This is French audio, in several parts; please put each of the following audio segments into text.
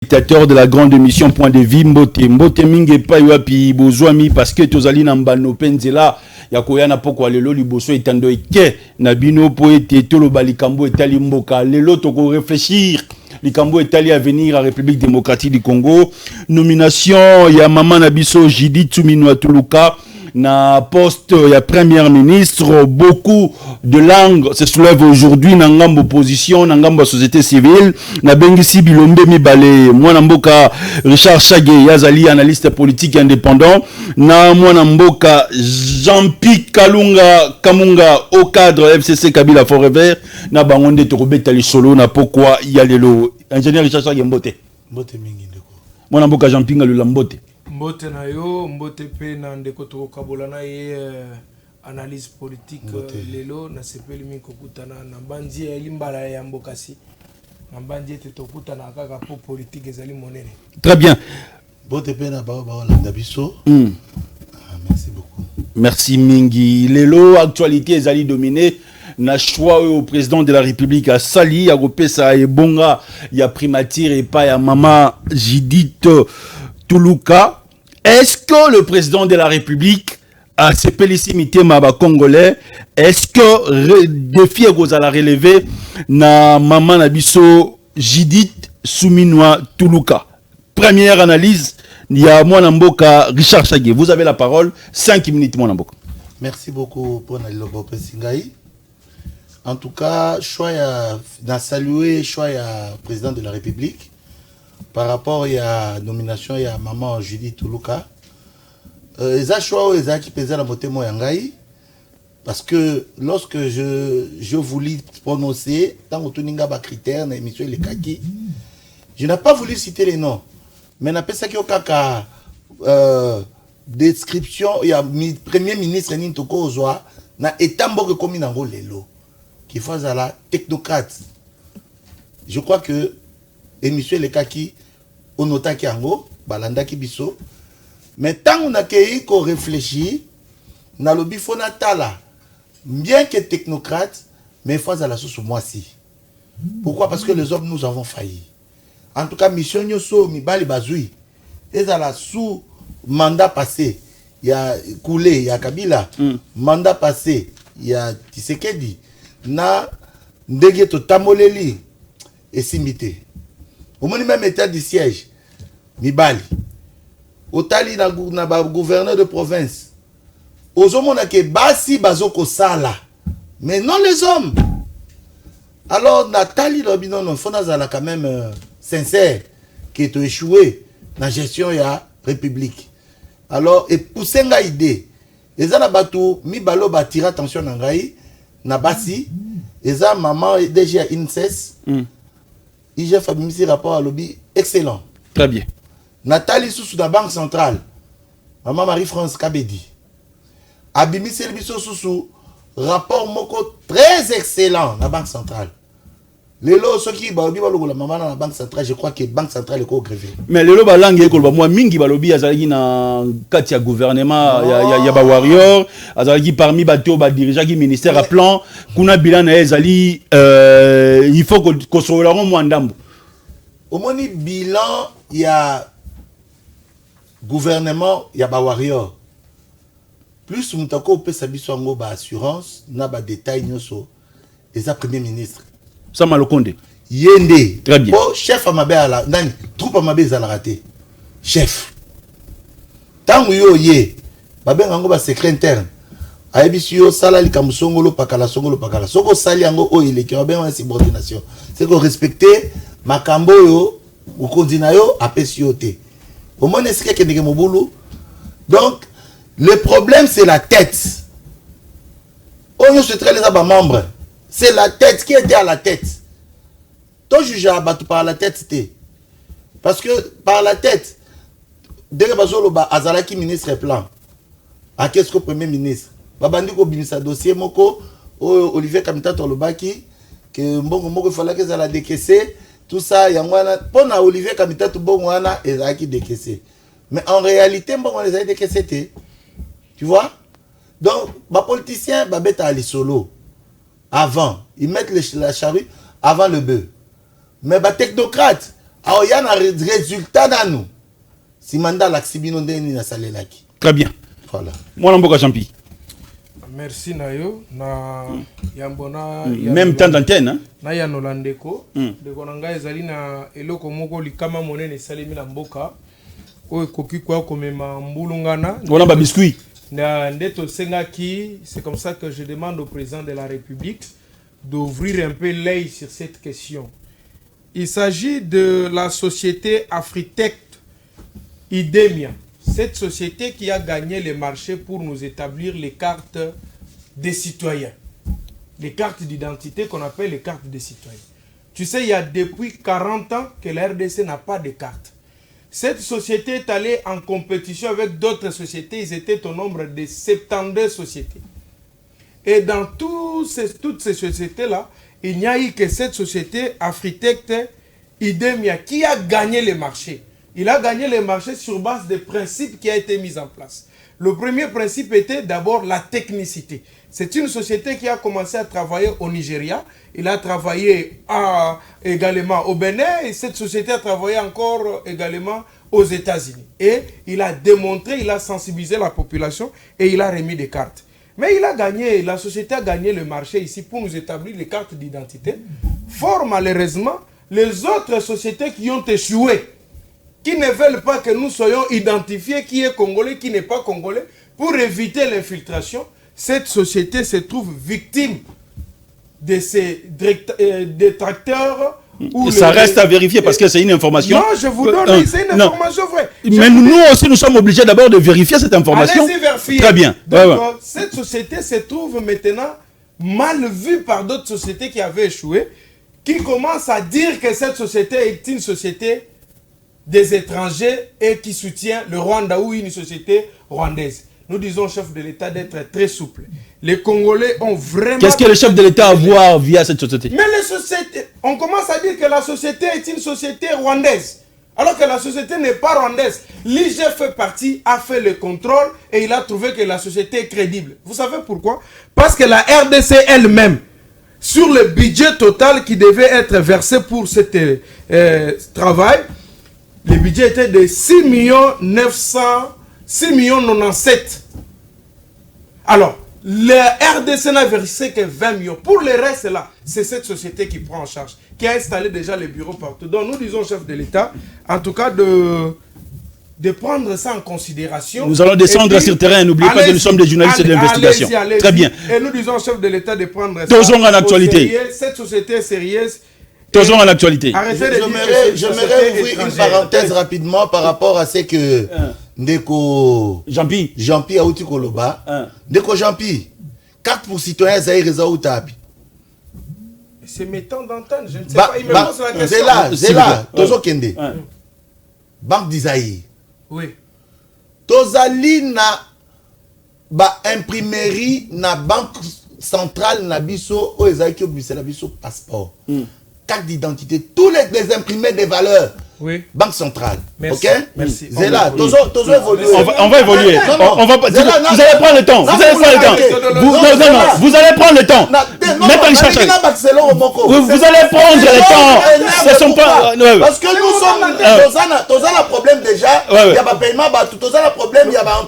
Spectateur de la grande émission Point de Vie Mbote mingi pa wapi bozwami parce que tozali na mbano penzela ya koyana poko lelo liboso etando eke na bino po ete toloba likambo etali mboka lelo toko réfléchir likambo etali à venir à République démocratique du Congo, nomination ya mama na biso Judith Suminwa Tuluka na poste ya premier ministre. Beaucoup de langues se soulèvent aujourd'hui na ngambo opposition, na ngambo société civile, na bengisi bilombe mibale mwana mboka Richard Chage yazali analyste politique indépendant, na mwana mboka Jean-Pierre Kalunga Kamunga au cadre FCC Kabila Forever, na bangonde tokobeta lisolo na pokwa ya lelo. Ingénieur Richard Chage mbote mingi ndeko mwana mboka Jean-Pierre Kalunga mbote na yo mbote pe na ndeko tokokabola na ye analyse politique lelo na sepeli mingi kokutana na mbandi ya limbala ya mbokasi na mbandi ete tokutana kaka po politique ezali monene. Très bien. Mbote pe na bao landa biso. Merci beaucoup. Merci mingi. Lelo actualité ezali dominée na choix au président de la République à Sali à Gopesa et Bonga ya primature et pas ya mama Judith Tuluka. Est-ce que le président de la République a ses pélicimités maba congolais? Est-ce que défi à la relever na maman nabiso Judith Suminwa Tuluka? Première analyse, il y a Mwanamboka Richard Chage. Vous avez la parole, 5 minutes Mwanamboka. Merci beaucoup pour Nalobo Pesingaï. En tout cas, choix à saluer choix à président de la République. Par rapport à la nomination de maman Judith Tuluka, les choix qui pesaient la moitié moyangai, parce que lorsque je voulais prononcer dans le critère dans l'émission Les Kaki, je n'ai pas voulu citer les noms, mais n'a pas ça qui a description. Il y a le premier ministre Nintoko Ozwa na etambo que comme dans lelo qui fait la technocrate. Je crois que émission Les Kaki onota ki ango balanda ki biso, mais tant on a qu'on réfléchit na lobi fona tala bien que technocrate mais faut à la source moi-ci. Pourquoi? Parce que les hommes nous avons failli. En tout cas mission nyoso mibali bazui et à la sous mandat passé il y a Koulé, il y a Kabila, mandat passé il y a Tshisekedi na ndege to tamoleli et simité. Au moins même état du siège, Mibali. Otali na gouverneur de province. Aux hommes on a que basi bazoko sala. Mais non les hommes. Alors Nathalie Robinon non faut nazala quand même sincère qui est échoué dans la gestion de la République. Alors et pousser nga idée. Les ana batu mibalo batira attention na ngai na basi. Les a maman déjà inceste. IGF a mis rapport à lobby excellent. Très bien. Nathalie sous la Banque centrale. Maman Marie-France Kabedi. Abimi Selbiso sous rapport moko très excellent la Banque centrale. Les lots ceux qui baobi balogo la maman dans la Banque centrale, je crois que Banque centrale est ko grévé. Mais les lots balangue ko ba moi mingi balobi azalaki na kati ya gouvernement ya ba warrior, azalaki parmi bato ba dirigeant qui ministère à plan kuna bilan na ezali il faut que soit là mo ndambo. Au moni bilan il y a gouvernement il y a ba warrior. Plus mutako pesa biso ngo ba assurance na ba détail nyoso eza premier ministre. Ça Malokonde. Yende. Très bien. Oh, chef à ma belle, nani, troupe à ma belle, à la raté. Chef. Tant yo ye, babe ngango ba secret interne. Aebisio sala li kamusongolo pakala songolo pakala. Soko sali ango o ile ki babe en subordination. C'est que respecter makambo yo ou kondina yo apesio te. Au moins est-ce que ndenge mobulu. Donc le problème c'est la tête. On yo se traite les aba membres. C'est la tête qui était à la tête. Toi, juge à battre par la tête, c'était. Parce que par la tête, dès que Bazoloba, Azalaki ministre plan, à qu'est-ce que premier ministre, Babandiko Bimisa dossier, Moko, Olivier Kamita Tolobaki, que Mbongo il fallait que ça la décaisser, tout ça, Yangwana, pour Olivier Kamita Tobongwana, et Zaki décaissé. Mais en réalité, Mbongo les a décaissés, tu vois? Donc, les politiciens, Babeta Ali Solo. Avant, ils mettent la charrue avant le bœuf. Mais les technocrates, Alors, il y a un résultat dans nous. Si mandat l'axibino ndeni na salelaki. Très bien. Voilà. Moi, Namboka Champi. Merci Nayo. Na Yambona. Même temps d'antenne. Hein? Na Yanolandeko. De Konanga ezali na eloko moko likama monene salimi na mboka. Oyo koki kwa komema mbulungana. Voilà ba biscuit. Ndeto Sengaki, c'est comme ça que je demande au président de la République d'ouvrir un peu l'œil sur cette question. Il s'agit de la société Afritech Idemia. Cette société qui a gagné les marchés pour nous établir les cartes des citoyens. Les cartes d'identité qu'on appelle les cartes des citoyens. Tu sais, il y a depuis 40 ans que la RDC n'a pas de carte. Cette société est allée en compétition avec d'autres sociétés. Ils étaient au nombre de 72 sociétés. Et dans toutes ces sociétés-là, il n'y a eu que cette société Afritech Idemia qui a gagné les marchés. Il a gagné les marchés sur base des principes qui ont été mis en place. Le premier principe était d'abord la technicité. C'est une société qui a commencé à travailler au Nigeria. Il a travaillé également au Bénin. Et cette société a travaillé encore également aux États-Unis. Et il a démontré, il a sensibilisé la population et il a remis des cartes. Mais il a gagné, la société a gagné le marché ici pour nous établir les cartes d'identité. Fort malheureusement, les autres sociétés qui ont échoué, qui ne veulent pas que nous soyons identifiés qui est congolais, qui n'est pas congolais, pour éviter l'infiltration, cette société se trouve victime de ces détracteurs. Ça reste à vérifier parce que c'est une information. Non, je vous donne, c'est une information vraie. Mais nous aussi, nous sommes obligés d'abord de vérifier cette information. Allez-y vérifier. Très bien. Donc, cette société se trouve maintenant mal vue par d'autres sociétés qui avaient échoué, qui commencent à dire que cette société est une société des étrangers et qui soutient le Rwanda ou une société rwandaise. Nous disons au chef de l'État d'être très souple. Les Congolais ont vraiment... Qu'est-ce que le chef de l'État a à voir via cette société? Mais les sociétés, on commence à dire que la société est une société rwandaise. Alors que la société n'est pas rwandaise. L'IGF fait partie, a fait le contrôle et il a trouvé que la société est crédible. Vous savez pourquoi? Parce que la RDC elle-même, sur le budget total qui devait être versé pour ce travail, le budget était de 6 97. Alors, le RDC n'a versé que 20 millions. Pour le reste, là, c'est cette société qui prend en charge, qui a installé déjà les bureaux partout. Donc, nous disons au chef de l'État, en tout cas, de prendre ça en considération. Nous allons descendre sur le terrain. N'oubliez pas que nous sommes des journalistes d'investigation. Très bien. Et nous disons au chef de l'État de prendre ça en actualité. Cette société est sérieuse. Toujours en actualité. J'aimerais ouvrir une parenthèse rapidement par rapport à ce que Ndeko Jean-Pi a outi Koloba. Ndeko Jean-Pi, carte pour citoyens Zahir Reza Outabi. C'est mettant d'entendre, je ne sais pas. Il me pose la question. C'est là, Tozo Kende. Banque d'Isaïe. Oui. Tozali na ba imprimerie na banque centrale na biso o ezaki obise na biso passeport. Carte d'identité, tous les imprimés des valeurs. Oui. Banque centrale. Merci. Ok? Merci. Zéla, Tozo évoluer. On va évoluer. Vous allez prendre le temps. Vous allez prendre le temps. Vous allez prendre le temps. Vous allez prendre le temps. Ce sont pas. Parce que nous sommes. Tozo a problème déjà. Il y a pas paiement. Tozo a problème. Il y a pas.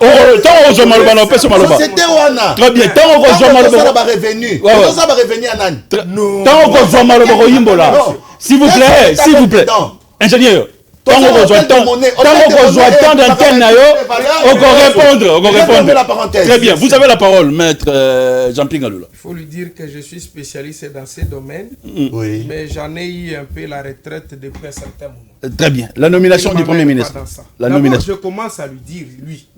Société Wana. Très bien. Tant on rejoint Tozo a revenu. Tozo a revenu à Nani. Tant on rejoint Maloboroyimbola. S'il vous plaît. S'il vous plaît. Ingénieur, tant qu'on rejoint tant d'antenne, on va répondre. Très bien, vous avez la parole, maître Jean-Pierre Galula. Il faut lui dire que je suis spécialiste dans ces domaines, mais j'en ai eu un peu la retraite depuis un certain moment. Très bien, la nomination du Premier ministre. D'abord, je commence à lui dire, lui,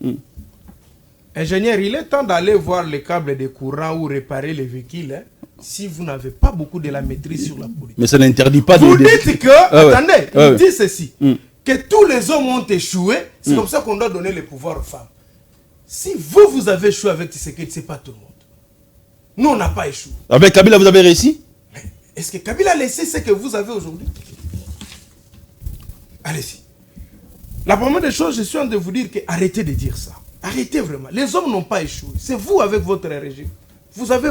ingénieur, il est temps d'aller voir les câbles de courant ou réparer les véhicules. Si vous n'avez pas beaucoup de la maîtrise sur la politique. Mais ça n'interdit pas de... Vous dites que, attendez, il dit ceci, que tous les hommes ont échoué, c'est comme ça qu'on doit donner le pouvoir aux femmes. Si vous avez échoué avec Tshisekedi, ce n'est pas tout le monde. Nous, on n'a pas échoué. Avec Kabila, vous avez réussi? Est-ce que Kabila a laissé ce que vous avez aujourd'hui? Allez-y. La première des choses, je suis en train de vous dire que arrêtez de dire ça. Arrêtez vraiment. Les hommes n'ont pas échoué. C'est vous avec votre régime. Vous avez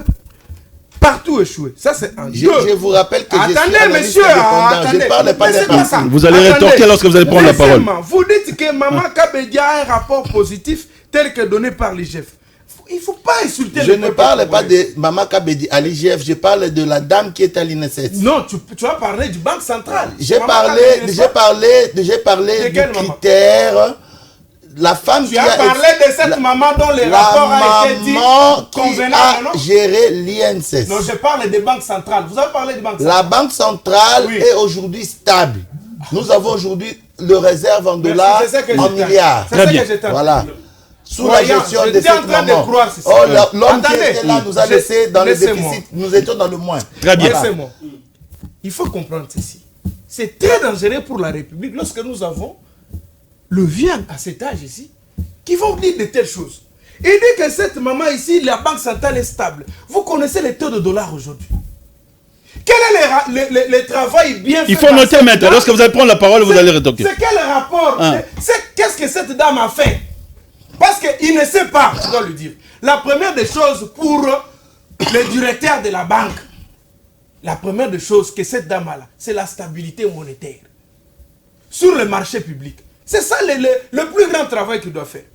partout échoué. Ça, c'est un Je vous rappelle que attendez, je suis monsieur, indépendant. Je parle pas des partis. Vous allez rétorquer lorsque vous allez prendre la parole. Vous dites que Maman Kabedi a un rapport positif tel que donné par l'IGF. Il ne faut pas insulter Je ne parle pas de Maman Kabedi à l'IGF, je parle de la dame qui est à l'INSS. Non, tu as parlé du Banque Centrale. J'ai parlé des critères. La femme tu as parlé de cette maman dont le rapport a été dit convenable, non? Gérer l'INSS. Non, je parle des banques centrales. Vous avez parlé de banque centrale. La banque centrale est aujourd'hui stable. Nous avons aujourd'hui le réserve en dollars, en milliards. Très bien. Voilà. Sous la gestion de cette maman. L'homme qui était là nous a laissé dans le déficit. Nous étions dans le moins. Très bien. Laissez-moi. Il faut comprendre ceci. C'est très dangereux pour la République lorsque nous avons le vieux à cet âge ici qui vont dire de telles choses. Et dit que cette maman ici, la banque centrale est stable. Vous connaissez les taux de dollars aujourd'hui. Quel est le travail bien fait? Il faut noter, maître. Lorsque vous allez prendre la parole, vous allez rétorquer. C'est quel rapport? Qu'est-ce que cette dame a fait? Parce qu'il ne sait pas, je dois lui dire. La première des choses pour le directeur de la banque, la première des choses que cette dame a là, c'est la stabilité monétaire sur le marché public. C'est ça le plus grand travail qu'il doit faire.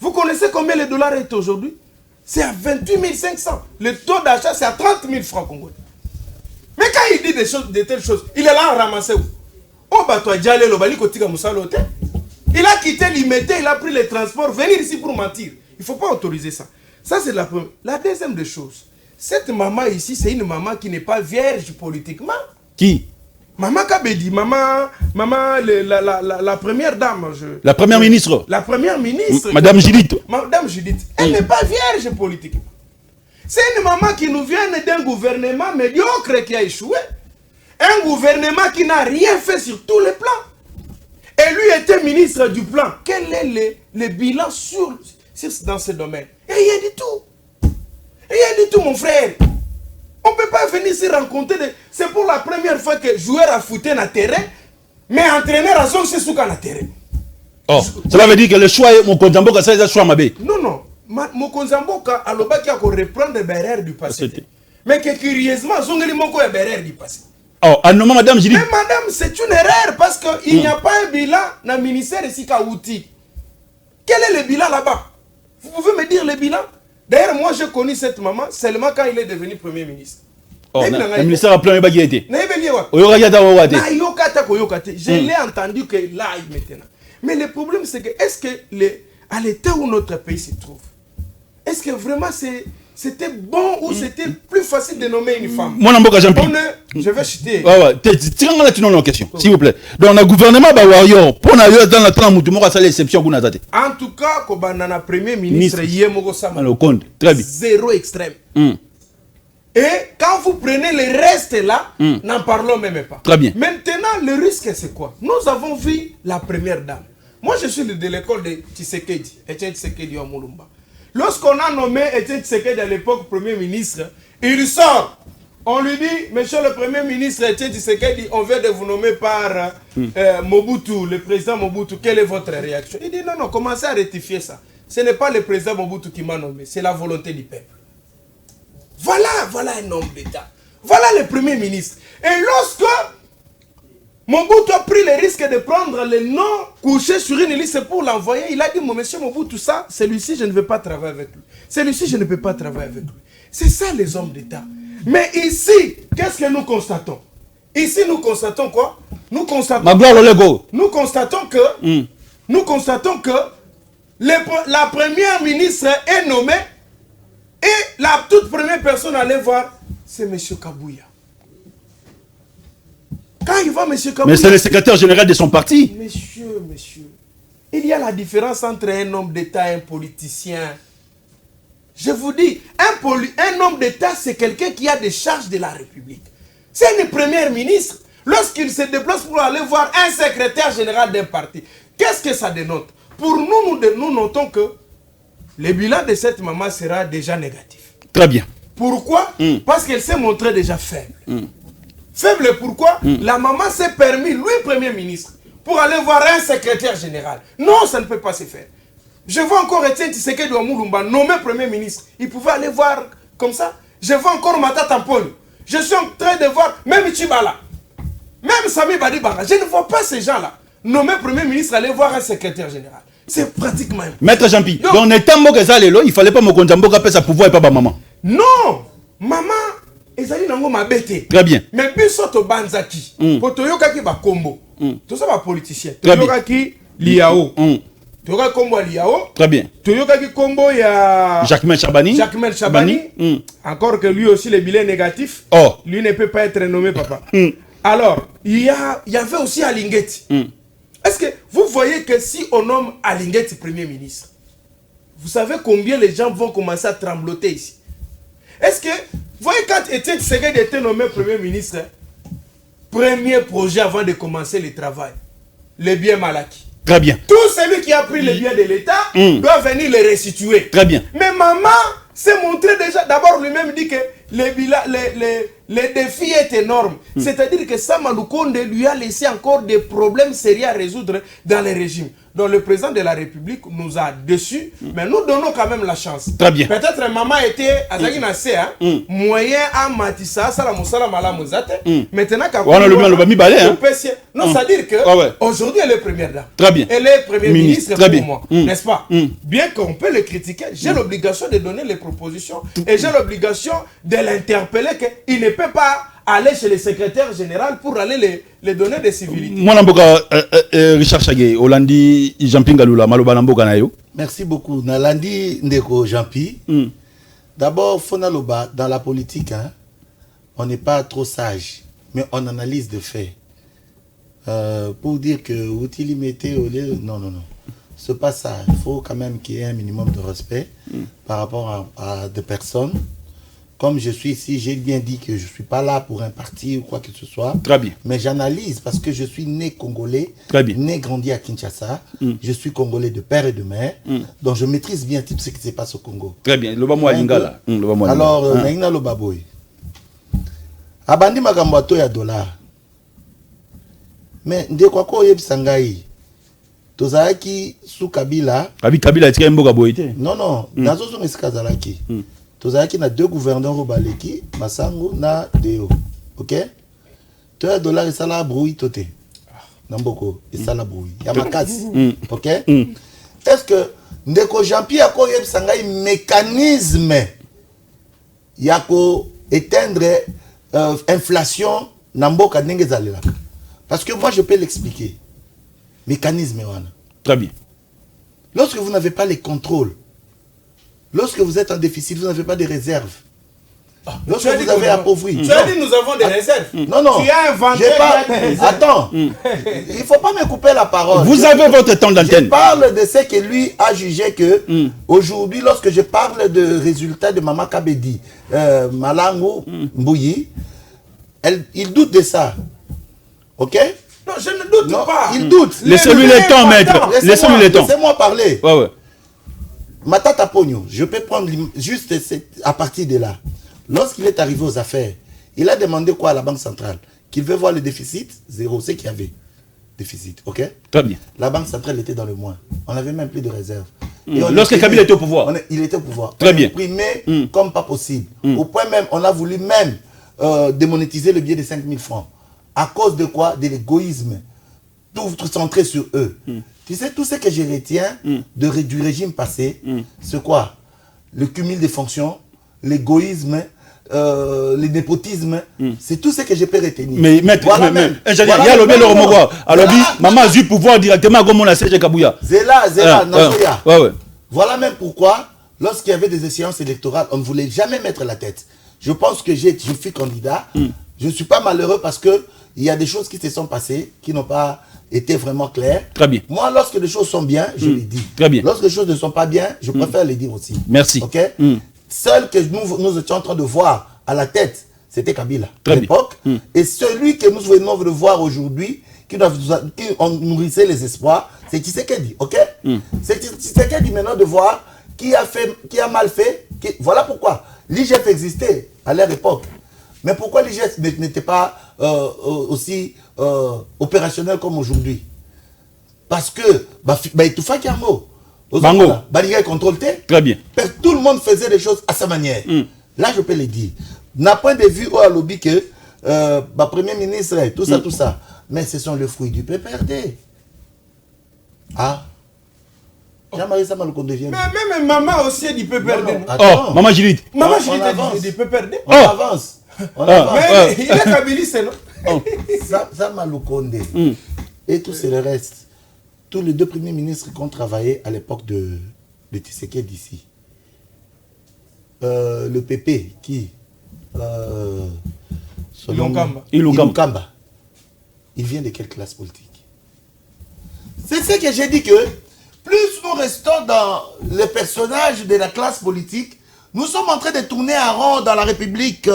Vous connaissez combien le dollar est aujourd'hui? C'est à 28 500. Le taux d'achat, c'est à 30 000 francs congolais. Mais quand il dit de telles choses, il est là à ramasser où? Il a quitté l'Imété, il a pris les transports, venir ici pour mentir. Il ne faut pas autoriser ça. Ça, c'est la première. La deuxième des choses, cette maman ici, c'est une maman qui n'est pas vierge politiquement. Qui? Maman Kabedi, la première dame. La première ministre. La première ministre. Madame Judith. Madame Judith. Elle n'est pas vierge politiquement. C'est une maman qui nous vient d'un gouvernement médiocre qui a échoué. Un gouvernement qui n'a rien fait sur tous les plans. Et lui était ministre du plan. Quel est le bilan dans ce domaine? Et rien du tout. Rien du tout, mon frère. On ne peut pas venir se rencontrer. C'est pour la première fois que joueur a foutu dans le terrain, mais entraîneur a zonché sous le terrain. Oh, cela veut dire que le choix est mon Konzamboka, ça le choix mabé. Non, non. Mon Konzamboka a reprendre les barrières du passé. Mais que curieusement, Zongeli Moko est barrière du passé. Oh, ah non, madame, je dis. Mais madame, c'est une erreur parce qu'il n'y a pas un bilan dans le ministère de Sikaouti. Quel est le bilan là-bas? Vous pouvez me dire le bilan? D'ailleurs, moi, j'ai connu cette maman seulement quand il est devenu Premier ministre. Oh, le ministère a plein de baguettes. Je l'ai entendu que là, maintenant. Mais le problème, c'est que, est-ce que, à l'état où notre pays se trouve, est-ce que vraiment c'était bon ou c'était plus facile de nommer une femme? Moi, je vais chuter. Tirons la question, s'il vous plaît. Donc, le gouvernement Warrior, pour nous dans la trame, tout le monde a l'exception. En tout cas, le Premier ministre, très bien. Zéro extrême. Et quand vous prenez le reste là, n'en parlons même pas. Très bien. Maintenant, le risque, c'est quoi? Nous avons vu la première dame. Moi, je suis de l'école de Tshisekedi, Etienne Tshisekedi au Moulumba. Lorsqu'on a nommé Etienne Tshisekedi à l'époque Premier ministre, il sort. On lui dit, monsieur le Premier ministre Etienne Tshisekedi, on vient de vous nommer par Mobutu, le président Mobutu. Quelle est votre réaction? Il dit, non, non, commencez à rectifier ça. Ce n'est pas le président Mobutu qui m'a nommé, c'est la volonté du peuple. Voilà un homme d'État. Voilà le Premier ministre. Et lorsque Mobutu a pris le risque de prendre le nom couché sur une liste pour l'envoyer, il a dit, mon monsieur Mobutu, ça, celui-ci, je ne veux pas travailler avec lui. Celui-ci, je ne peux pas travailler avec lui. C'est ça les hommes d'État. Mais ici, qu'est-ce que nous constatons? Ici, nous constatons quoi? Nous constatons que la première ministre est nommée et la toute première personne à aller voir, c'est M. Kabouya. Quand il voit M. Kabouya... Mais c'est le secrétaire général de son parti. Monsieur, il y a la différence entre un homme d'État et un politicien. Je vous dis, un homme d'État, c'est quelqu'un qui a des charges de la République. C'est une première ministre. Lorsqu'il se déplace pour aller voir un secrétaire général d'un parti, qu'est-ce que ça dénote? Pour nous notons que le bilan de cette maman sera déjà négatif. Très bien. Pourquoi? Parce qu'elle s'est montrée déjà faible. Faible pourquoi? La maman s'est permis, lui, Premier ministre, pour aller voir un secrétaire général. Non, ça ne peut pas se faire. Je vois encore Etienne Tshisekedi Moulumba nommé Premier ministre. Il pouvait aller voir comme ça. je vois encore Matata Mponi. Je suis en train de voir, même Chibala, même Sami Badibanga, je ne vois pas ces gens-là. Nommé Premier ministre, aller voir un secrétaire général. C'est pratiquement impossible. Maître Jean-Pi, donc on est en ça, il ne fallait pas me contamboka pour sa pouvoir et pas maman. Non, maman, ezali nango mabete. Très bien. Mais biso to banzaki. Po toyoka ki ba kombo. Tout ça ba politicien. Très Toyoka ki Liao. Toyoka kombo Liao. Très bien. Toyoka ki kombo ya Jacquemain Chabani. Jacquemain Chabani. Encore que lui aussi les bilans négatifs. Oh. Lui ne peut pas être nommé papa. Alors, il y avait aussi Alingeti. Est-ce que vous voyez que si on nomme Alingeti Premier ministre, vous savez combien les gens vont commencer à trembloter ici? Est-ce que, vous voyez quand Étienne Tshisekedi était nommé Premier ministre, premier projet avant de commencer le travail, les biens mal acquis. Très bien. Tout celui qui a pris les biens de l'État doit venir les restituer. Très bien. Mais maman s'est montré déjà, d'abord lui-même dit que les défis est énorme. C'est-à-dire que Sama Lukonde lui a laissé encore des problèmes sérieux à résoudre dans les régimes. Donc le président de la République nous a déçus, mais nous donnons quand même la chance. Très bien. Peut-être maman était à moyen à Matissa, Salamoussala Malamozate. Maintenant, non, c'est-à-dire que aujourd'hui elle est première dame. Très bien. Elle est première ministre Très pour bien. moi, n'est-ce pas? Bien qu'on peut le critiquer, j'ai l'obligation de donner les propositions et j'ai l'obligation de l'interpeller qu'il ne peut pas aller chez le secrétaire général pour aller les donner des civilités. Moi, Richard Chagé, Olandi Jean-Pierre Galula, Maloba Namboka Nayo. Merci beaucoup. Nalandi Ndeko Jean-Pi. D'abord, Fonaloba, dans la politique, hein, on n'est pas trop sage, mais on analyse de faits. Pour dire que Outili mettait au lieu, non. C'est pas ça. Il faut quand même qu'il y ait un minimum de respect par rapport à des personnes. Comme je suis ici, j'ai bien dit que je ne suis pas là pour un parti ou quoi que ce soit. Très bien. Mais j'analyse parce que je suis né congolais, né grandi à Kinshasa. Je suis congolais de père et de mère. Donc je maîtrise bien tout ce qui se passe au Congo. Très bien. Alors, Naina Lobaboy. Abandi Magambato ya dollar. Mais de quoi ko yeb sangai. Tozaki sous Kabila. Kabila est mboka boyete. Non. Nazo so mesikazalaki. Tozaki na deux gouverneurs au Baleki, Masango na Deo. OK? Tu as dollar et ça la brouille toté. Namboko et ça la brouille. Yamakasi. OK? Est-ce que ndeko Jean-Pierre ko yeb sangai mécanisme yako éteindre inflation namboka ndenge zalelaka? Parce que moi je peux l'expliquer. Mécanisme wana. Très bien. Lorsque vous n'avez pas les contrôles, lorsque vous êtes en déficit, vous n'avez pas de réserves. Lorsque vous avez appauvri. Tu as dit nous avons des réserves. Non. Tu as inventé. Attends. Il ne faut pas me couper la parole. Vous avez votre temps d'antenne. Je parle de ce que lui a jugé que aujourd'hui, lorsque je parle de résultats de Mama Kabedi, Malango, Mbouyi, il doute de ça. OK? Non, je ne doute pas. Il doute. Laissez-lui le temps, maître. Laissez-lui le temps. Laissez-moi parler. Ouais. Matata Pogno, je peux prendre juste à partir de là. Lorsqu'il est arrivé aux affaires, il a demandé quoi à la Banque centrale? Qu'il veut voir le déficit, zéro. C'est qu'il y avait déficit, OK? Très bien. La Banque centrale était dans le moins. On n'avait même plus de réserve. Lorsque Kabila était au pouvoir. Il était au pouvoir. Très bien. Imprimé comme pas possible. Au point même, on a voulu même démonétiser le billet de 5 000 francs. À cause de quoi? De l'égoïsme. Tout centré sur eux. Tu sais, tout ce que je retiens du régime passé, c'est quoi? Le cumul des fonctions, l'égoïsme, le népotisme, c'est tout ce que je peux retenir. Mais maître, voilà il y a le bel homme. Alors, maman a eu pouvoir directement comme on a fait Kabouya. Zéla, Nazoya. Voilà même pourquoi, lorsqu'il y avait des échéances électorales, on ne voulait jamais mettre la tête. Je pense que je suis candidat. Je ne suis pas malheureux parce que il y a des choses qui se sont passées, qui n'ont pas été vraiment claires. Très bien. Moi, lorsque les choses sont bien, je les dis. Très bien. Lorsque les choses ne sont pas bien, je préfère les dire aussi. Merci. OK? Seul que nous étions en train de voir à la tête, c'était Kabila à l'époque. Et celui que nous venons de voir aujourd'hui, qui nourrissait les espoirs, c'est Tshisekedi. OK? C'est Tshisekedi maintenant de voir qui a mal fait. Voilà pourquoi l'IGF existait à leur époque. Mais pourquoi l'IGF n'était pas aussi opérationnel comme aujourd'hui? Parce que tout fait un mot. Bango. Contrôle. Très bien. Tout le monde faisait les choses à sa manière. Là, je peux le dire. D'un point de vue, au lobby que Premier ministre, tout ça. Mais ce sont les fruits du PPRD. Ah. Jean-Marie Samaloukonde vient. Mais même maman aussi du PPRD. Oh, maman Judith. Maman Judith a du PPRD. On avance. Mais il est kabiliste, non? Samaloukonde et tout c'est le reste. Tous les deux premiers ministres qui ont travaillé à l'époque de Tshisekedi d'ici. Le PP qui Ilukamba. Il vient de quelle classe politique? C'est ce que j'ai dit, que plus nous restons dans les personnages de la classe politique, nous sommes en train de tourner en rond dans la République.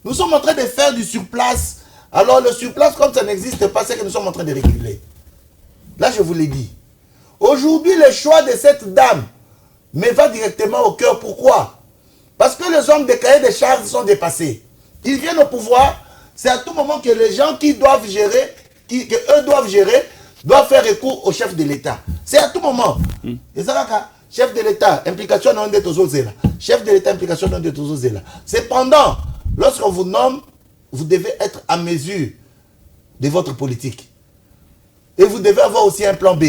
Nous sommes en train de faire du surplace. Alors le surplace, comme ça n'existe pas, c'est que nous sommes en train de reculer. Là, je vous l'ai dit. Aujourd'hui, le choix de cette dame me va directement au cœur. Pourquoi? Parce que les hommes des cahiers de charges sont dépassés. Ils viennent au pouvoir. C'est à tout moment que les gens qui doivent gérer, eux doivent gérer, doivent faire recours au chef de l'État. C'est à tout moment. Et ça, chef de l'État, implication dans des Tozozela. Chef de l'État, implication dans des Tozozela. Cependant, lorsqu'on vous nomme, vous devez être à mesure de votre politique. Et vous devez avoir aussi un plan B.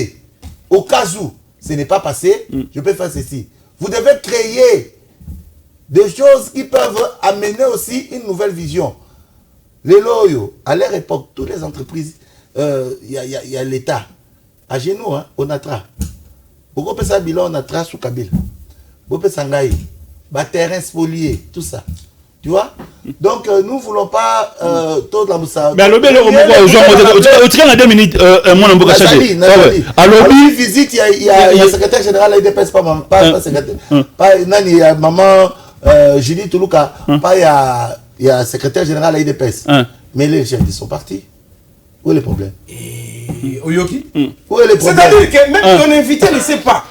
Au cas où ce n'est pas passé, je peux faire ceci. Vous devez créer des choses qui peuvent amener aussi une nouvelle vision. Les loyaux, à leur époque, toutes les entreprises, il y a l'État. À genoux, hein, on a tra. Pourquoi on peut bilan, on a tra sous Kabila. Pourquoi on peut s'engager, terrain spolié, tout ça. Tu vois? Donc, nous ne voulons pas tout la moussa. Mais à l'obé, au tirant à 2 minutes, mon ambo a changé. À l'obé, visite, il y a le secrétaire général, il dépasse pas secrétaire. Pas il y a maman Julie Toulouka, pas il y a secrétaire général, il dépasse. Mais les chefs, ils sont partis. Où est le problème? Oyoki? Où est le problème? C'est-à-dire que même ton invité ne sait pas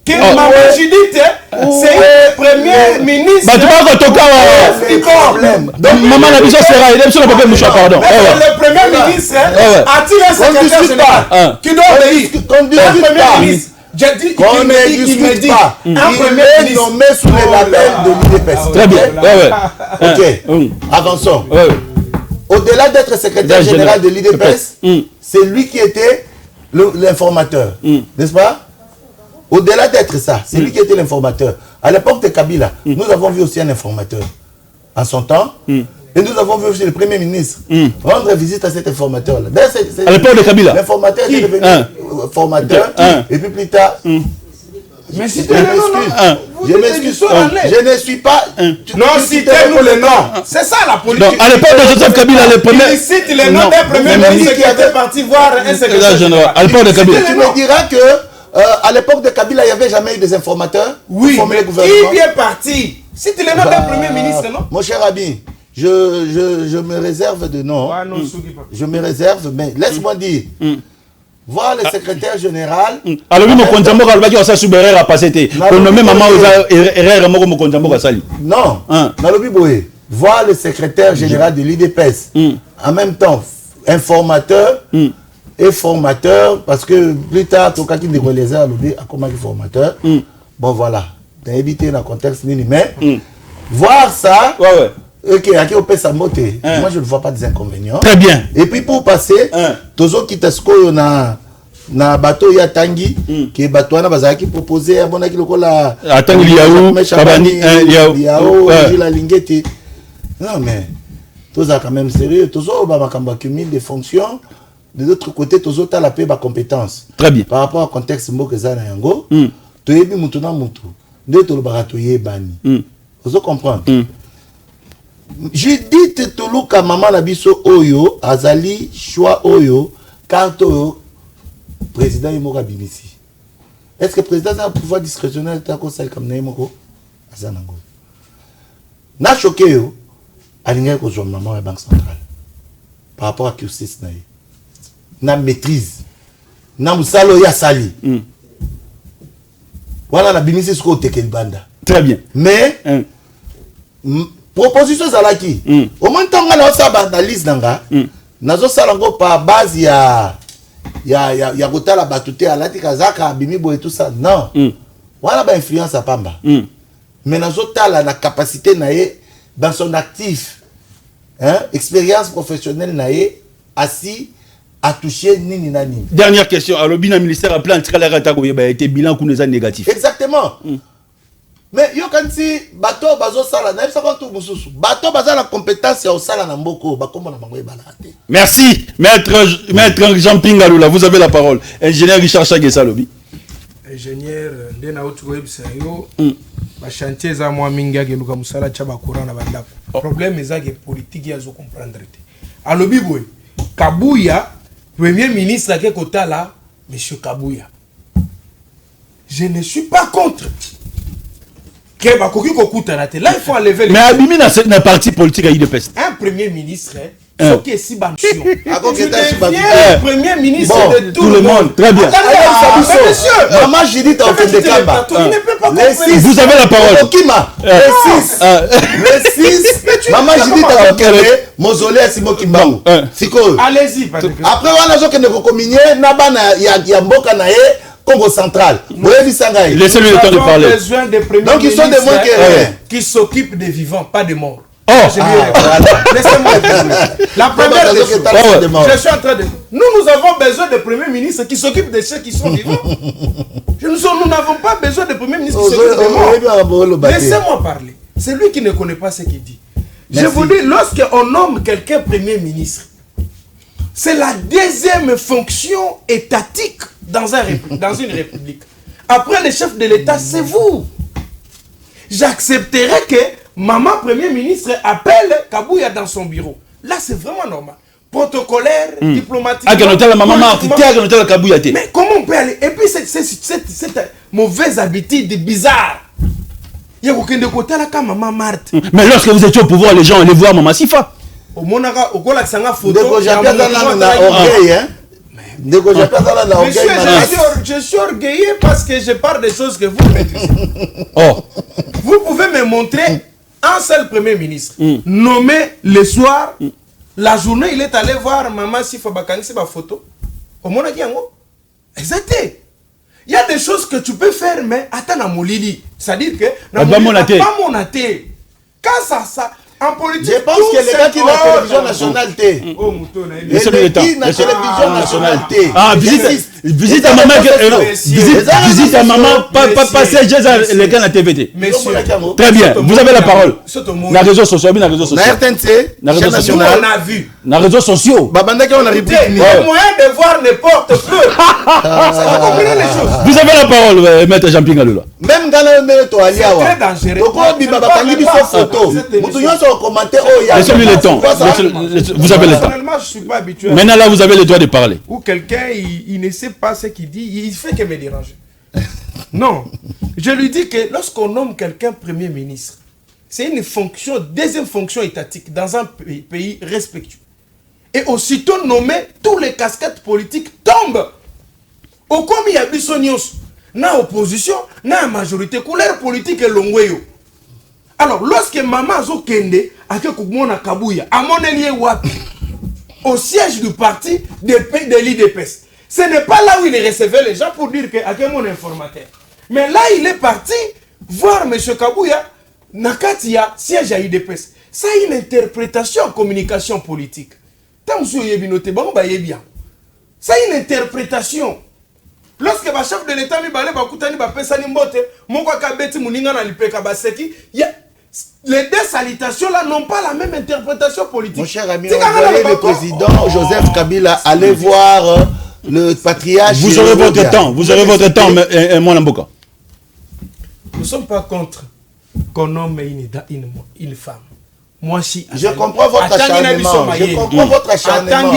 que Maman Judith, c'est le premier ministre. Bah, tu vas problème. Donc, maman, la vision sera aidée sur le papier mouchoir, pardon. Le premier ministre a-t-il un secrétaire général qui doit obéir? Un premier ministre. J'ai dit qu'il me dit un premier ministre nommé sous les labels de l'UDPS. Très bien. Ok. Avançons. Au-delà d'être secrétaire général de l'IDPS, c'est lui qui était l'informateur. N'est-ce pas? Au-delà d'être ça, c'est lui qui était l'informateur. À l'époque de Kabila, nous avons vu aussi un informateur en son temps. Et nous avons vu aussi le Premier ministre rendre visite à cet informateur-là. À l'époque de Kabila, l'informateur est devenu formateur. Et puis plus tard... Mais si je m'excuse. Je ne suis pas... Non, citez-nous le nom. C'est ça la politique. À l'époque de Joseph Kabila, le premier... Il cite le nom d'un premier ministre qui était parti voir un secrétaire général. À l'époque de Kabila. Tu me diras que à l'époque de Kabila, il n'y avait jamais eu des informateurs. Oui, qui est parti? Cite le nom d'un premier ministre, non? Mon cher ami, je me réserve de nom. Je me réserve, mais laisse-moi dire. Voir le secrétaire général. Alors, oui, mon contambo, il va se subir à passer. Pour nommer maman, mon contambo, non, voir le secrétaire général de l'IDPS. En même temps, informateur et formateur, parce que plus tard, tout cas qui dévoilait à l'obé, à comment formateur. Bon, voilà. T'as évité dans le contexte, mais voir ça. Ok, moi je ne vois pas des inconvénients. Très bien. Et puis pour passer, Tozo Kitasko na bateau ya tangi qui bateau na bazaki proposé à bonaki lokola tangi liaou kabani liaou la lingeti. Non mais Tozo quand même sérieux, Tozo ba makamba cumul de fonctions. De l'autre côté, Tozo ta la paix ba compétence. Très bien. Par rapport au contexte mboka na yango, toyebi mutu na mutu. Nde to ba toyebani. Tozo comprendre. Judith Toulouka maman na biso oyo azali choix oyo carte oyo président Imoka Bimisi. Est-ce que le président a un pouvoir discrétionnaire tako sal comme na Imoko azanango? Na choqué yo alinga ko zo maman la banque centrale par rapport à cursus na na maîtrise na musalo ya sali. Voilà la Bimisi sko tekel banda. Très bien. Mais proposition zalaki au moins tanga na sa analyse nanga nazo salango par base ya kotala batute alati kazaka bimi boy tout ça non voilà ba influence à pamba Mais nazotala la capacité naé dans son actif, hein, expérience professionnelle naé assis à toucher nini na nini. Dernière question. Alors, le ministère a plein de travail a été bilan qu'on est négatif. Exactement. Mais yo quand si bateau bazo sala na ça quand tout mususu. Bateau baza la compétence au sala na mboko ba komona bango balate. Merci, maître Jean Pingalula, vous avez la parole. Ingénieur Richard Chagessa Lobi. Ingénieur ndena otu web sayo ba chantier za moi minga ke luka musala cha ba courant na bandako. Problème ezake politique ya zo comprendre te. Alobi boy Kabuya premier ministre ke kotala monsieur Kabuya. Je ne suis pas contre. Que ba koki kokuta na te. Là il faut enlever mais abimi na parti politique à IDPS. Un premier ministre ce qui est si bantion. Premier ministre bon, de tout le monde. Très bien. Monsieur, maman Judith a fait des cambas. Vous avez la parole. Le 6, maman Judith a fait mausolée à Simon Kimbangu. Allez-y. Après, on a dit que nous communions, il y a Mboka Naé, Congo central. Laissez-lui le temps de parler. Donc ils sont des moins qui s'occupent des vivants, pas des morts. Oh, laissez-moi la première des choses, je suis en train de... Nous avons besoin de premier ministre qui s'occupe de ceux qui sont vivants. Nous n'avons pas besoin de premier ministre qui s'occupe des morts. Laissez-moi parler. C'est lui qui ne connaît pas ce qu'il dit. Merci. Je vous dis, lorsqu'on nomme quelqu'un premier ministre, c'est la deuxième fonction étatique dans une république. Après le chef de l'État, c'est vous. J'accepterai que maman premier ministre appelle Kabuya dans son bureau. Là, c'est vraiment normal. Protocolaire, diplomatique. Mais comment on peut aller? Et puis, cette mauvaise habitude bizarre. Il y a aucun de côté là quand maman Marthe. Mais lorsque vous étiez au pouvoir, les gens allaient voir maman Sifa. Au Monara, au Gola Sanga photo. Je suis orgueillé parce que je parle des choses que vous maîtrisez. Oh. Vous pouvez me montrer un seul premier ministre nommé le soir, la journée il est allé voir maman Sifa Bakani c'est ma photo. Au monde exact. Il y a des choses que tu peux faire mais attends à molili, c'est-à-dire que pas monaté. Quand ça en politique, je pense que les gars qui la télévision nationale la télévision nationale ah visite à maman visite à maman pas passer les gars la TVT. Très bien, vous avez la parole. Na réseaux sociaux, na réseaux sociaux. Na RTNC, na réseaux sociaux. On a vu. Na réseaux sociaux. Babandaki on a répliqué. Les moyens de voir ne portent peu. Ça vous comprenez les choses. Vous avez la parole, maître Jean Pingalula. Même dans le mail to aliawa. C'est très dangereux. Pourquoi biba bakangi biso photo. Laissez-lui le temps. Vous avez le temps. Personnellement, je suis pas habitué. Maintenant là, vous avez le droit de parler. Ou quelqu'un, il ne sait pas ce qu'il dit, il fait que me déranger. Non. Je lui dis que lorsqu'on nomme quelqu'un premier ministre, c'est une fonction, deuxième fonction étatique dans un pays respectueux. Et aussitôt nommé, tous les casquettes politiques tombent. Au comme il y a bisonios, na opposition, na majorité, couleur politique et longweyo. Alors, lorsque maman Zokende a fait Koumona Kabuya, à mon allié Wapi, au siège du parti de l'IDPS, ce n'est pas là où il recevait les gens pour dire que à quel mon informateur. Mais là, il est parti voir M. Kabuya, Nakatia, siège à l'IDPS. Ça a une interprétation en communication politique. Tant que vous avez bien. Ça a une interprétation. Lorsque le chef de l'État les deux salutations là n'ont pas la même interprétation politique. Mon cher ami, le président Joseph Kabila allait voir le patriarche. Vous aurez votre temps, vous aurez votre temps, mon Mboka. Nous ne sommes pas contre qu'on nomme une femme. Moi, si je comprends votre acharnement. Je comprends votre acharnement.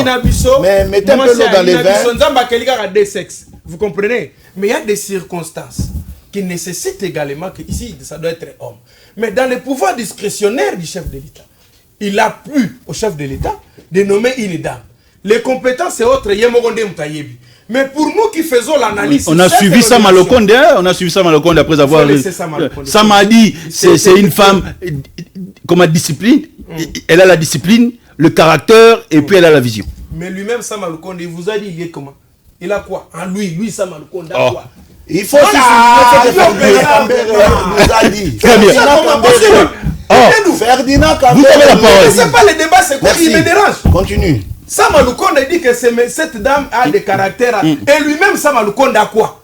Mais mettez un peu l'eau dans les vins. Vous comprenez? Mais il y a des circonstances qui nécessitent également que ici, ça doit être homme. Mais dans le pouvoir discrétionnaire du chef de l'État, il a plu au chef de l'État de nommer une dame. Les compétences et autres, mais pour nous qui faisons l'analyse... On a suivi ça Malokonde, après avoir... Ça m'a dit, c'est une femme, comme a discipline, elle a la discipline, le caractère, et puis elle a la vision. Mais lui-même, Sam Malokonde, il vous a dit, il est comment? Il a quoi? En lui, Sam Malokonde a quoi? Il faut se souvenir que Ferdinand nous a dit. Très bien. Ferdinand Vous avez la parole. C'est pas le débat, c'est quoi qui me dérange. Continue. Sama Lukonde dit que cette dame a des caractères. Et lui-même, Sama Lukonde a quoi?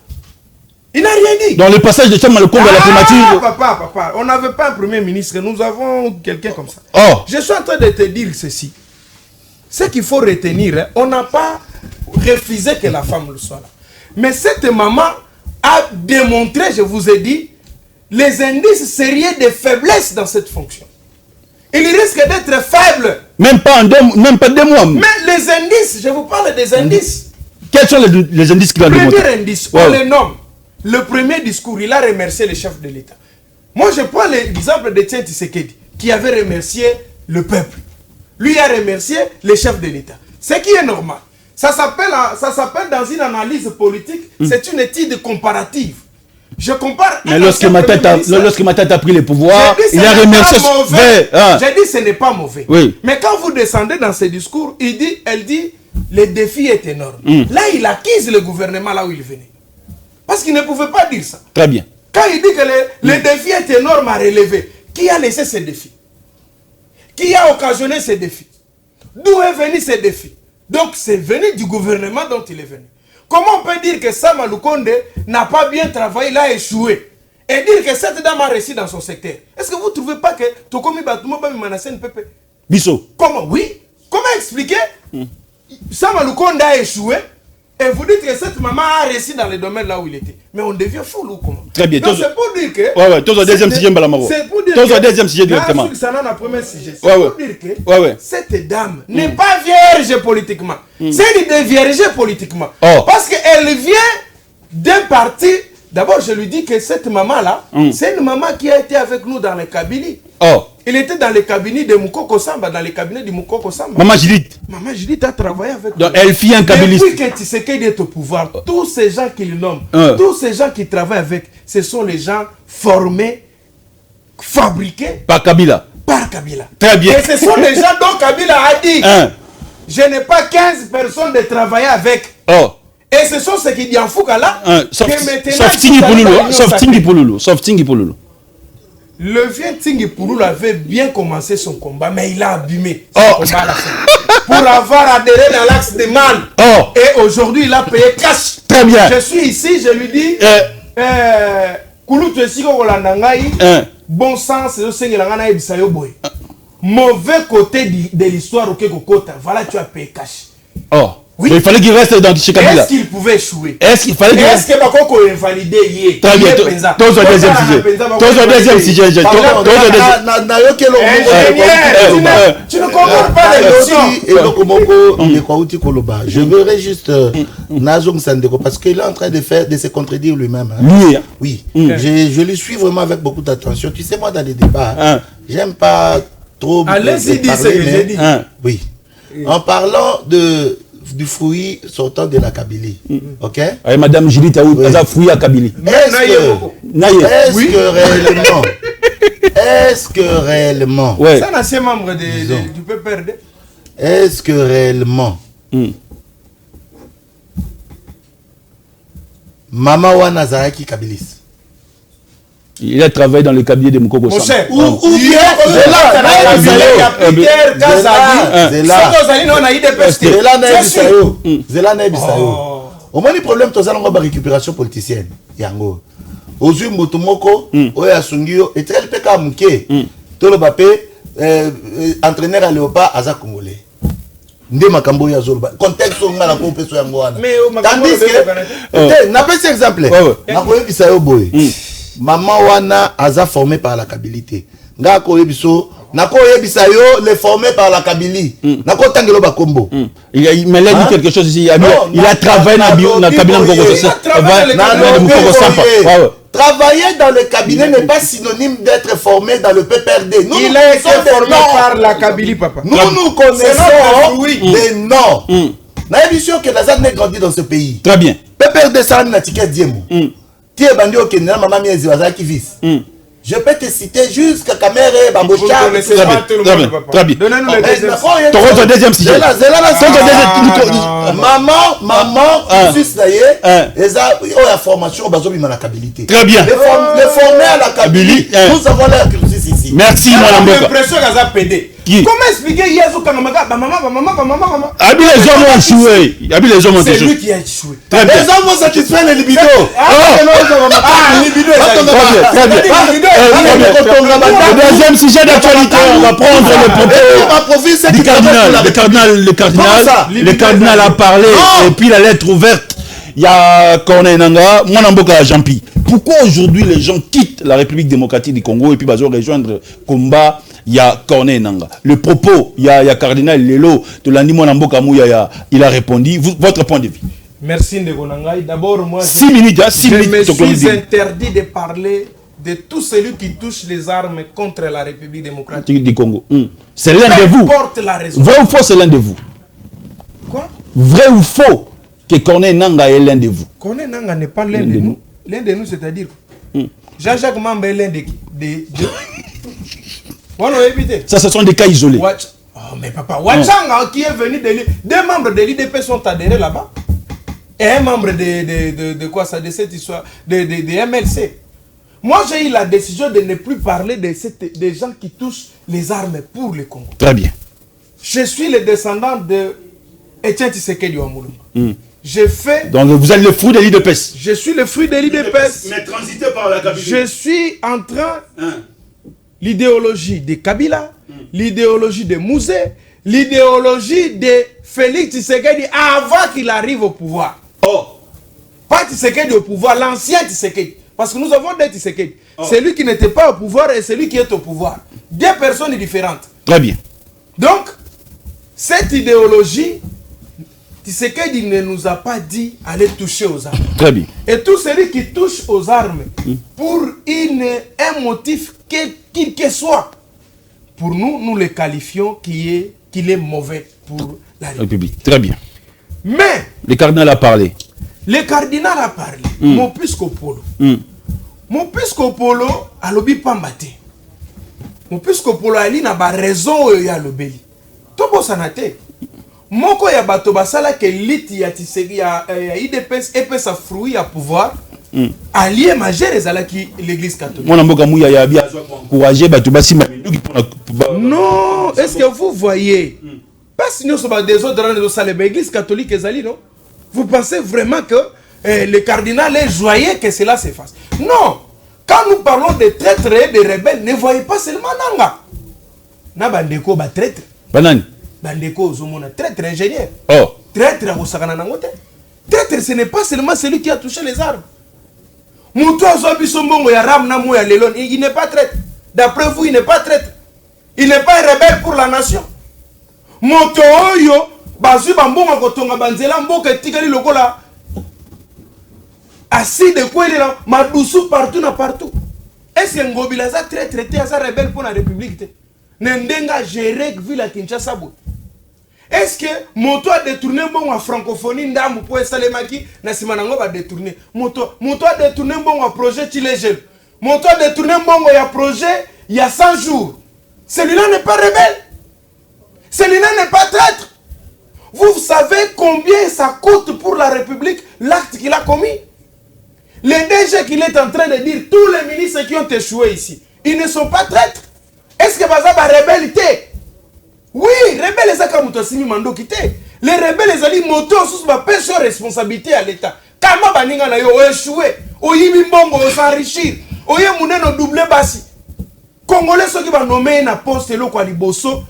Il n'a rien dit. Dans le passage de Sama Lukonde à la primature. Papa, on n'avait pas un premier ministre, nous avons quelqu'un comme ça. Oh. Je suis en train de te dire ceci. Ce qu'il faut retenir, hein, on n'a pas refusé que la femme le soit là. Mais cette maman a démontré, je vous ai dit, les indices sérieux de faiblesse dans cette fonction. Il risque d'être faible. Même pas 2 mois. Mais les indices, je vous parle des indices. Quels sont les indices qu'il a démontrés? Premier indice, on les nomme. Le premier discours, il a remercié le chef de l'État. Moi, je prends l'exemple de Tien Tshisekedi, qui avait remercié le peuple. Lui a remercié le chef de l'État. Ce qui est normal. Ça s'appelle dans une analyse politique, c'est une étude comparative. Je compare. Mais lorsque Matata a pris le pouvoir, il a remercié. J'ai dit ce n'est pas mauvais. Oui. Mais quand vous descendez dans ces discours, elle dit le défi est énorme. Là, il accuse le gouvernement là où il venait. Parce qu'il ne pouvait pas dire ça. Très bien. Quand il dit que le défi est énorme à relever, qui a laissé ce défi? Qui a occasionné ce défi? D'où est venu ce défi? Donc c'est venu du gouvernement dont il est venu. Comment on peut dire que Sama Lukonde n'a pas bien travaillé, il a échoué? Et dire que cette dame a réussi dans son secteur? Est-ce que vous ne trouvez pas que Tokomi Batumo Bami Manassène Pepe? Bissot. Comment? Oui. Comment expliquer? Sama Lukonde a échoué et vous dites que cette maman a réussi dans le domaine là où il était. Mais on devient fou ou comment? Très bien. Donc c'est pour dire que... Ouais, toi, deuxième sujet, Balamaro. C'est pour dire que... deuxième sujet directement. C'est premier sujet. C'est pour dire que cette dame n'est pas vierge politiquement. C'est une déviergée politiquement. Parce qu'elle vient d'un parti... D'abord, je lui dis que cette maman-là, c'est une maman qui a été avec nous dans le Kabylie. Il était dans le cabinet de Moukoko Samba, dans le cabinet de Moukoko Samba. Maman Judith. Maman Judith a travaillé avec nous. Elle fit un kabiliste. Depuis que Tshisekedi est au pouvoir, tous ces gens qu'il nomme, tous ces gens qui travaillent avec, ce sont les gens formés, fabriqués par Kabila. Par Kabila. Très bien. Et ce sont les gens dont Kabila a dit je n'ai pas 15 personnes de travailler avec. Et ce sont ceux qui disent en Foukala sauf Tingi Pouloulou. Le vieux Tingi Pouloulou avait bien commencé son combat, mais il a abîmé son combat à la fin. Pour avoir adhéré dans l'axe de Man. Et aujourd'hui, il a payé cash. Très bien. Je suis ici, je lui dis bon sens, mauvais côté de l'histoire au Kekokota. Voilà, tu as payé cash. Oui. Mais il fallait qu'il reste dans chez Kabila. Est-ce qu'il pouvait échouer? Est-ce qu'il fallait qu'il reste? Est-ce que Bakoko est invalidé hier? Très bien. Ton deuxième sujet. Tu ne comprends pas les notions. Je verrai juste Nazong Sandeko parce qu'il est en train de se contredire lui-même. Oui. Je le suis vraiment avec beaucoup d'attention. Tu sais, moi, dans les débats, j'aime pas trop. Allez-y, dis ce que j'ai dit. Oui. En parlant du fruit sortant de la Kabylie. Ok? Madame Judith a eu un fruit à Kabylie. Est-ce que réellement ça n'a pas membre du PPRD. Est-ce que réellement Maman Wana Zaraki Kabilis? Il a travaillé dans le cabinet de Moukoko Samba. Ou bien au moins le problème c'est la récupération politicienne. Yango. Ozu Motomoko, Oya Sungio, et très peu Kamuke. Tolo Bapé, entraîneur à Léopard, Aza Congolais. Nde makambo ya Zolba. Contexte on a la compétition yangoana. Tandis que, n'a pas cet exemple. N'a pas eu ça au boy. Maman Wana Aza formé par la Kabylie. Nga ko yebiso na ko yebisa yo les formé par la Kabylie. Na ko tangelo ba kombo. Il a dit quelque chose ici. Il a travaillé dans le cabinet de Moukoko Samba. Travailler dans le cabinet n'est pas synonyme d'être formé dans le PPRD. Il a été formé par la Kabylie, papa. Nous connaissons les noms. Na émission que Lazare n'est grandi dans ce pays. Très bien. PPRD ça n'a ticket diemo. Qui est bandit au Kenya, maman miezi wazaki vis. Je peux te citer jusqu'à Kamere, Babocha. Très bien. Donnez-nous les deuxièmes. Ton deuxième sujet. Maman, Suisse d'ailleurs, ils ont la formation, ils ont la stabilité. Très bien. Les formés à la stabilité, nous avons leur cursus ici. Merci, mon J'ai l'impression qu'ils ont pédé. Comment expliquer Yazo Kanamaga, maman. Abi les hommes ont échoué. C'est lui qui a échoué. Les hommes vont satisfaire les libido. Libido. Très bien. Le deuxième sujet d'actualité, on va prendre le propos du cardinal a parlé, et puis la lettre ouverte, il y a Corneille Nangaa, moi Namboka Jampi. Pourquoi aujourd'hui les gens quittent la République démocratique du Congo et puis ils rejoindre Combat? Il y a Corneille Nangaa. Le propos, il y a cardinal Lelo de l'Andimo Namboka Mouya, il a répondu. Votre point de vue. Merci Ndeko Nangai. D'abord, moi, 6 minutes, 6 je minutes. me suis interdit de parler de tout celui qui touche les armes contre la République démocratique du Congo. C'est l'un de vous. Porte la raison. Vrai ou faux, c'est l'un de vous. Quoi? Vrai ou faux que Corneille Nangaa est l'un de vous? Corneille Nangaa n'est pas l'un de nous. L'un de nous, c'est-à-dire Jean-Jacques Mamba est l'un de... Ça, ce sont des cas isolés. Oh, mais papa, Wachanga qui est venu de l'île, deux membres de l'IDP sont adhérés là-bas. Et un membre de quoi ça, de cette histoire, de MLC. Moi, j'ai eu la décision de ne plus parler des gens qui touchent les armes pour le Congo. Très bien. Je suis le descendant de Etienne Tshisekedi Wamulumba. J'ai fait... Donc, vous êtes le fruit de l'IDPS. Je suis le fruit de l'IDPS. Mais transité par la capitale. Je suis en train... L'idéologie de Kabila, l'idéologie de Mouzé, l'idéologie de Félix Tshisekedi avant qu'il arrive au pouvoir. Pas Tshisekedi au pouvoir, l'ancien Tshisekedi. Parce que nous avons deux Tshisekedi. Celui qui n'était pas au pouvoir et celui qui est au pouvoir. Deux personnes différentes. Très bien. Donc, cette idéologie, Tshisekedi ne nous a pas dit aller toucher aux armes. Très bien. Et tout celui qui touche aux armes pour un motif quel que soit, pour nous, nous le qualifions qu'il est mauvais pour la République. Très bien. Mais le cardinal a parlé. Le cardinal a parlé. Mon piscopolo. Mon piscopolo a lobi pambate. Mon piscopolo a li na ba raison ya lobeli. Tobo sanate. Moko ya bato basala ke liti ya Tshisekedi ya IDPS epesa fruit ya pouvoir. Allié majeur ezalaki l'église catholique. Mon amboka mouya ya bien encourager bato basima. Non, est-ce que vous voyez parce que nous sommes des autres dans l'église catholique ezali non? Vous pensez vraiment que le cardinal est joyeux que cela se fasse? Non. Quand nous parlons de traîtres et de rebelles, ne voyez pas seulement Nanga. Na bandeko ba traître. Banani. Bandeko zomona traître ingénieur. Oh. Traître à Osakana Nangote. Traître, ce n'est pas seulement celui qui a touché les armes. Moutou Azobi Sombongo ya Ram Namou ya Lelon, il n'est pas traître. D'après vous, il n'est pas traître. Il n'est pas un rebelle pour la nation. Moto Oyo, Bazu Bambonga Kotonga Banzela Mboka Tigali Lokola. Assis de quoi il est là, Madoussou partout, na partout. Est-ce que Ngobilaza traité à sa rebelle pour la République? Nendenga géré ville à Kinshasa. Est-ce que Moto a détourné bon à francophonie ndambu pour Salemaki na simanango va détourner Moto a détourné bon à projet Tilégel. Moto a détourné bon à projet il y a 100 jours. Celui-là n'est pas rebelle. Celui-là n'est pas traître. Vous savez combien ça coûte pour la République l'acte qu'il a commis? Les DG qu'il est en train de dire, tous les ministres qui ont échoué ici, ils ne sont pas traîtres. Est-ce que Baza va rebelle? Oui, rebelle les akamoutosimi mando quitté. Les rebelles les alliés moto sous ma pêche responsabilité à l'État. Kama baninga na yo échoué, oyibi mbongo s'enrichir, oye muneno doublé basi. Congolais ceux qui va nommer na poste lo kwa liboso.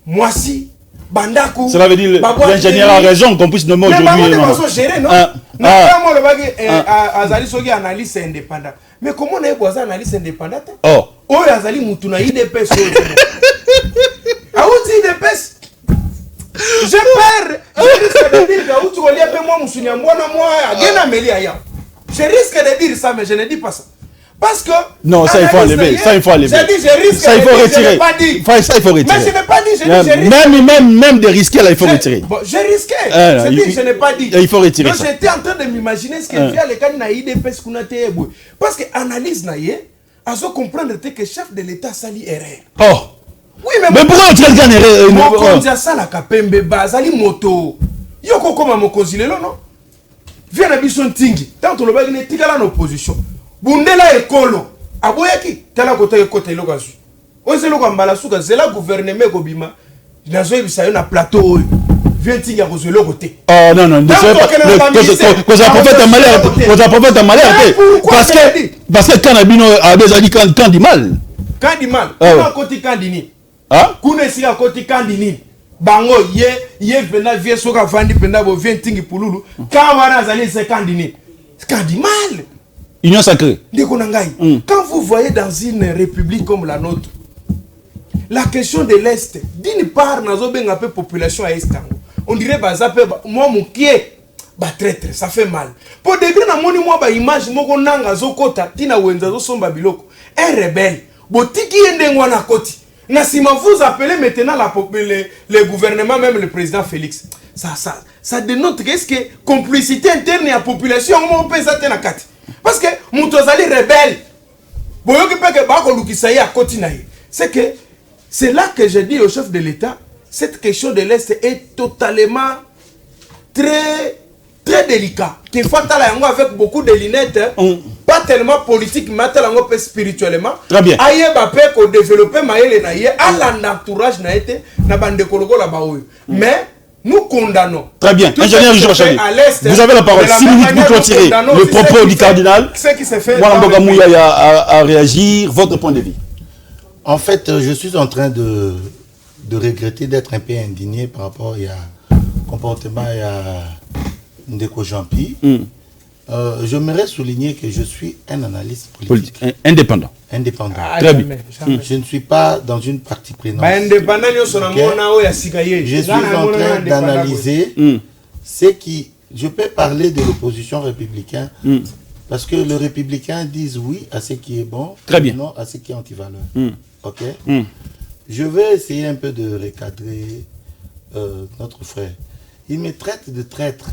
Moi si Bandaku. Cela veut dire l'ingénieur a raison qu'on puisse nommer aujourd'hui. Mais maman géré non. Moi le bagage azali soki analyse indépendant. Mais comment on est pour ça analyse indépendante? Oh. Oh azali mutu na IDPS. Ah outi IDPS. Je perds. Je risque de dire que outi oli ape moi musunya mbona moi agena meli aya. Je risque de dire ça mais je ne dis pas ça. Parce que non, ça il faut enlever, ça il faut enlever. J'ai dit je risque. Ça il faut retirer. Ça il faut retirer. Mais je n'ai pas dit, je dis je risque. Même de risquer là il faut retirer. Bon, j'ai risqué. Je n'ai pas dit. Il faut retirer ça. J'étais en train de m'imaginer ce que via les cas na IDPS kuna te. Parce que analyse na ye, azo comprendre que chef de l'État sali erreur. Oh. Oui, Mais pourquoi tu as dit erreur? Mokonzi asala kapembe bazali moto. Yoko koma mokonzi lelo non? Viens na biso ntingi. Tant to lobaki ne tikala na opposition. Bundela ekolo. Aboyaki tala côté eloko azu. Ozelo kwa mbala suka zela gouvernement ko bima. Nazo ebisa yo na plateau oyo. Viens ntingi akozelo côté. Oh non non, ça prophète malheur, prophète malheur parce que quand abino a déjà dit quand dit mal. Quand dit mal, comment côté quand dit ni? Ah? Kuna sika côté quand dit ni? Bango ye vena vie soka vandi penda bo vient tingi pululu. Quand wana zali c'est quand dit ni? Quand dit mal. Union sacrée. Quand vous voyez dans une république comme la nôtre, la question de l'Est, d'une part, nous avons une population à Est. On dirait que moi, mon pied, traître, ça fait mal. Pour degré, nous avons une image, nous avons un rebelle. Botiki yendengwana koti. Nasima vous appelez maintenant le gouvernement, même le président Félix. Ça dénote qu'est-ce que complicité interne à la population, on peut ça tenir kati. Parce que Moutozali rebelle. C'est là que je dis au chef de l'État, cette question de l'Est est totalement très délicat. Qu'il faut aller avec beaucoup de lunettes, pas tellement politique, mais tellement spirituellement. Très bien. Aïe Bappé ko développer maïle na yé à l'entourage na été na bande koloko la baoui. Mais nous condamnons. Très bien. Ingénieur Jean-Charles, vous avez la parole. 6 minutes pour clôturer le propos du cardinal. Ce qui s'est fait. Mouya Mouya à réagir. Votre point de vue. En fait, je suis en train de regretter d'être un peu indigné par rapport au comportement de Ndeko Jampi. J'aimerais souligner que je suis un analyste politique. Indépendant. Indépendant. Très bien. Je ne suis pas dans une partie prenante. Okay. Je suis en train d'analyser ce qui... Je peux parler de l'opposition républicaine parce que les républicains disent oui à ce qui est bon, très bien, non à ce qui est anti-valeur. Ok. Je vais essayer un peu de recadrer notre frère. Il me traite de traître.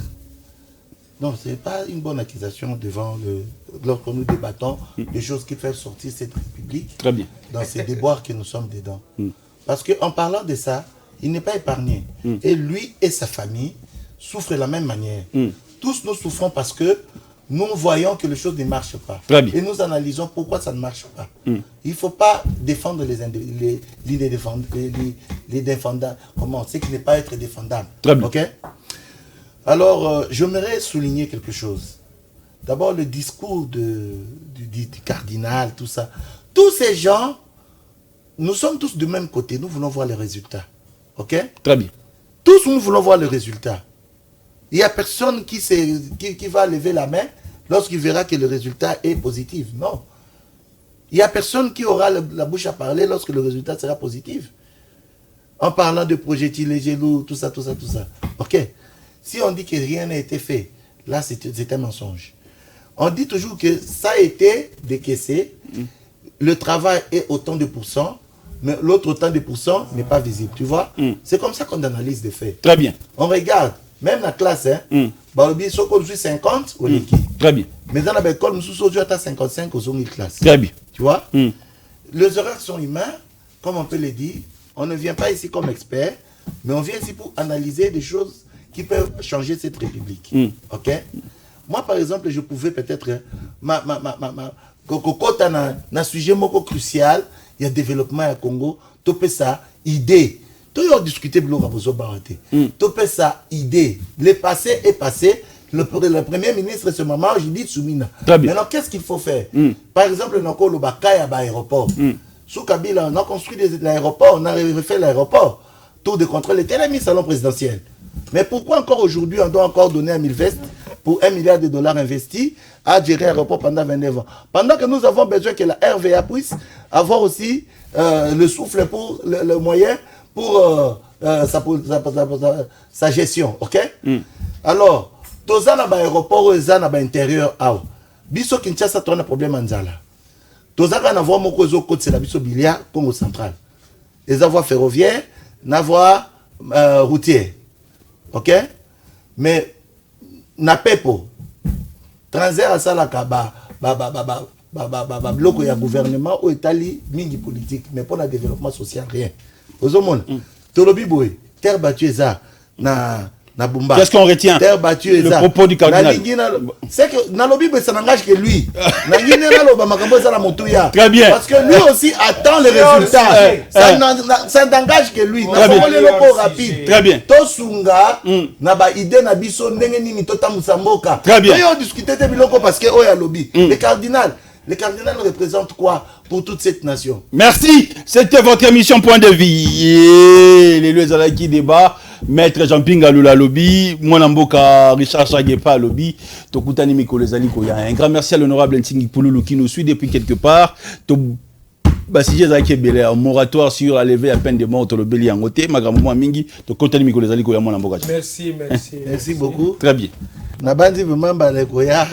Non, ce n'est pas une bonne accusation lorsque nous débattons des choses qui peuvent sortir cette République. Très bien. Dans ces déboires que nous sommes dedans. Parce qu'en parlant de ça, il n'est pas épargné. Et lui et sa famille souffrent de la même manière. Tous nous souffrons parce que nous voyons que les choses ne marchent pas. Très bien. Et nous analysons pourquoi ça ne marche pas. Il ne faut pas défendre les défendants. Comment? Ce qui n'est pas être défendable. Très bien. Ok? Alors, j'aimerais souligner quelque chose. D'abord, le discours du cardinal, tout ça. Tous ces gens, nous sommes tous du même côté. Nous voulons voir les résultats. Ok? Très bien. Tous, nous voulons voir les résultats. Il n'y a personne qui va lever la main lorsqu'il verra que le résultat est positif. Non. Il n'y a personne qui aura la bouche à parler lorsque le résultat sera positif. En parlant de projectiles légers, lourds, tout ça. Ok? Si on dit que rien n'a été fait, là c'est un mensonge. On dit toujours que ça a été décaissé, le travail est autant de pourcents, mais l'autre autant de pourcents n'est pas visible, tu vois. C'est comme ça qu'on analyse des faits. Très bien. On regarde, même la classe, Barobi, si on 50, on est qui? Très bien. Mais dans l'école, nous sommes à 55 aux zones de classe. Très bien. Tu vois. Les erreurs sont humains, comme on peut le dire. On ne vient pas ici comme expert, mais on vient ici pour analyser des choses qui peuvent changer cette République. Ok? Moi, par exemple, je pouvais peut-être... un sujet crucial, il y a développement au Congo, tu peux ça, idée. Tu as discuté de tu peux ça, idée. Le passé est passé. Le Premier ministre, ce moment, je dis Soumina. Maintenant, qu'est-ce qu'il faut faire? Par exemple, nous avons le Bakaya aéroport. Sous Kabila, on a construit l'aéroport, on a refait l'aéroport. Tour de contrôle était la mise salon présidentiel. Mais pourquoi encore aujourd'hui, on doit encore donner un Milvest pour $1 milliard investis à gérer l'aéroport pendant 29 ans? Pendant que nous avons besoin que la RVA puisse avoir aussi le souffle pour le moyen pour sa gestion. Ok? Alors, tous les aéroports, les intérieur, biso Kinshasa, tu as un problème en Zala. Tous les avoir mon côté, c'est la biso Bilia, Congo central. Les avoirs ferroviaires, les voies routières. Ok? Mais, na pepo, transfert à ça, bloc ya gouvernement au étali mingi politique mais pour le développement social rien ozomona tolobi boy terre battue ça na Bumba. Qu'est-ce qu'on retient? Terre battue le propos du cardinal. C'est que Nalobi, ça n'engage que lui. Très bien. Parce que lui aussi attend les résultats. Ça n'engage que lui. Rapide. Très bien. Tosunga, naba idée na biso ndenge nini tota musamboka. Très bien. On discutait de biloko parce que oya lobby. Le cardinal représente quoi pour toute cette nation? Merci. C'était votre émission Point de Vie. Les lieux à qui débat. Maître Jean-Pinga Lula Lobby, Mwanamboka Richard Chagepa Lobby, Tokutani Mikolezali Koya. Un grand merci à l'honorable Ntingi Pouloulou qui nous suit depuis quelque part. Basije Zaki Belé, un moratoire sur la levée à peine de mort, le Beli Angote, Magamou Mingi, Tokutani Mikolezali Koya Mwanamboka. Merci. Merci beaucoup. Très bien. Nabandi vraiment Koya.